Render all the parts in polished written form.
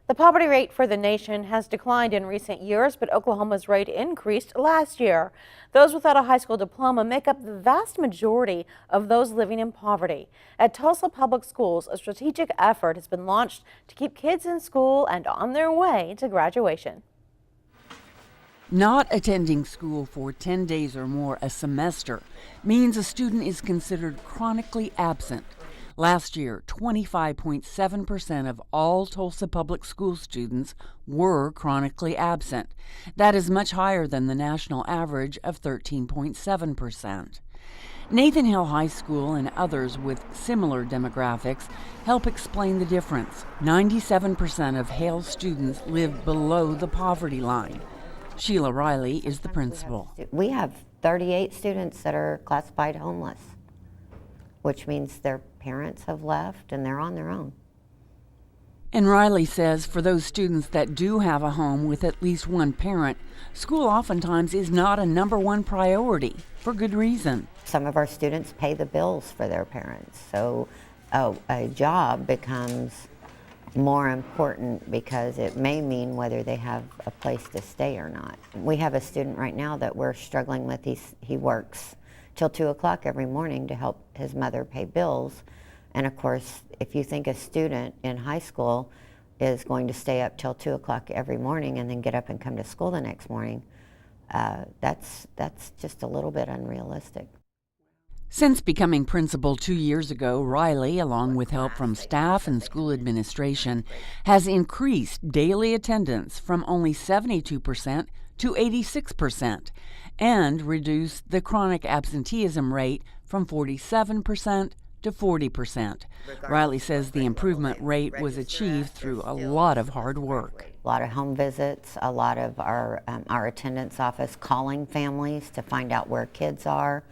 The poverty rate for the nation has declined in recent years, but Oklahoma's rate increased last year. Those without a high school diploma make up the vast majority of those living in poverty. At Tulsa Public Schools, a strategic effort has been launched to keep kids in school and on their way to graduation. Not attending school for 10 days or more a semester means a student is considered chronically absent. Last year, 25.7% of all Tulsa Public School students were chronically absent. That is much higher than the national average of 13.7%. Nathan Hill High School and others with similar demographics help explain the difference. 97% of Hale students live below the poverty line. Sheila Riley is the principal. We have 38 students that are classified homeless, which means their parents have left and they're on their own. And Riley says for those students that do have a home with at least one parent, school oftentimes is not a number one priority, for good reason. Some of our students pay the bills for their parents, so a job becomes more important because it may mean whether they have a place to stay or not. We have a student right now that we're struggling with. He works till 2 o'clock every morning to help his mother pay bills. And of course, if you think a student in high school is going to stay up till 2 o'clock every morning and then get up and come to school the next morning, that's just a little bit unrealistic. Since becoming principal 2 years ago, Riley, along with help from staff and school administration, has increased daily attendance from only 72% to 86% and reduced the chronic absenteeism rate from 47% to 40%. Riley says the improvement rate was achieved through a lot of hard work. A lot of home visits, a lot of our attendance office calling families to find out where kids are,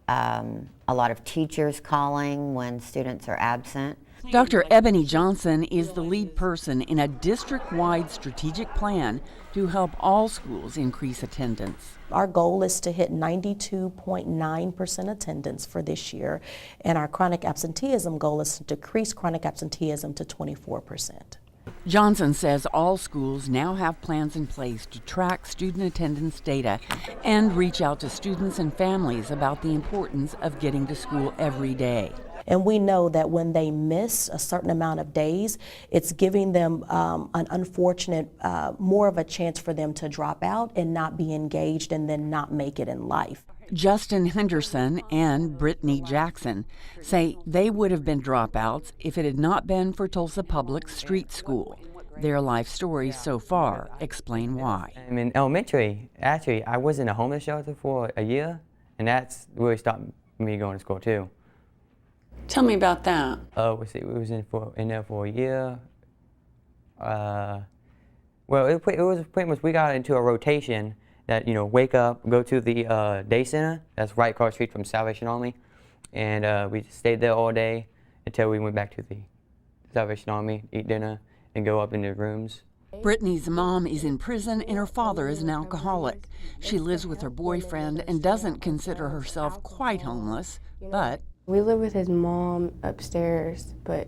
a lot of teachers calling when students are absent. Dr. Ebony Johnson is the lead person in a district-wide strategic plan to help all schools increase attendance. Our goal is to hit 92.9% attendance for this year, and our chronic absenteeism goal is to decrease chronic absenteeism to 24%. Johnson says all schools now have plans in place to track student attendance data and reach out to students and families about the importance of getting to school every day. And we know that when they miss a certain amount of days, it's giving them an unfortunate, more of a chance for them to drop out and not be engaged and then not make it in life. Justin Henderson and Brittany Jackson say they would have been dropouts if it had not been for Tulsa Public Street School. Their life stories so far explain why. In elementary, actually, I was in a homeless shelter for a year, and that's really stopped me going to school too. Tell me about that. We was in there for a year. Well, it was pretty much, we got into a rotation that, wake up, go to the day center, that's right across the street from Salvation Army, and we stayed there all day until we went back to the Salvation Army, eat dinner, and go up in their rooms. Brittany's mom is in prison and her father is an alcoholic. She lives with her boyfriend and doesn't consider herself quite homeless, but we live with his mom upstairs, but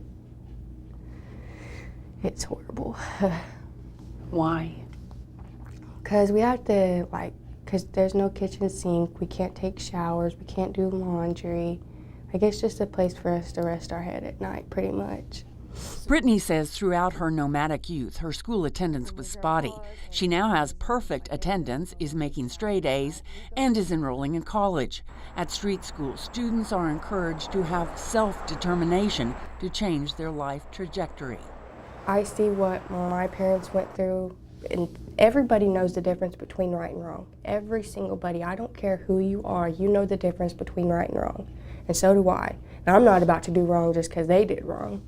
it's horrible. why? Because we have to, because there's no kitchen sink, we can't take showers, we can't do laundry. It's just a place for us to rest our head at night, pretty much. Brittany says throughout her nomadic youth, her school attendance was spotty. She now has perfect attendance, is making straight A's, and is enrolling in college. At street school, students are encouraged to have self-determination to change their life trajectory. I see what my parents went through, and everybody knows the difference between right and wrong. Every single buddy, I don't care who you are, you know the difference between right and wrong. And so do I. And I'm not about to do wrong just because they did wrong.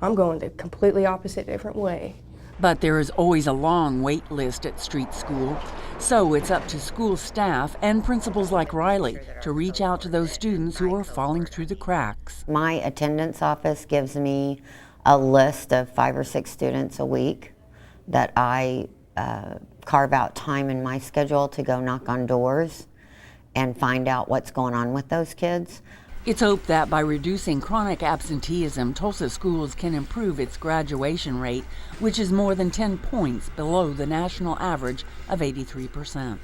I'm going the completely opposite, different way. But there is always a long wait list at street school, so it's up to school staff and principals like Riley to reach out to those students who are falling through the cracks. My attendance office gives me a list of 5 or 6 students a week that I carve out time in my schedule to go knock on doors and find out what's going on with those kids. It's hoped that by reducing chronic absenteeism, Tulsa schools can improve its graduation rate, which is more than 10 points below the national average of 83%.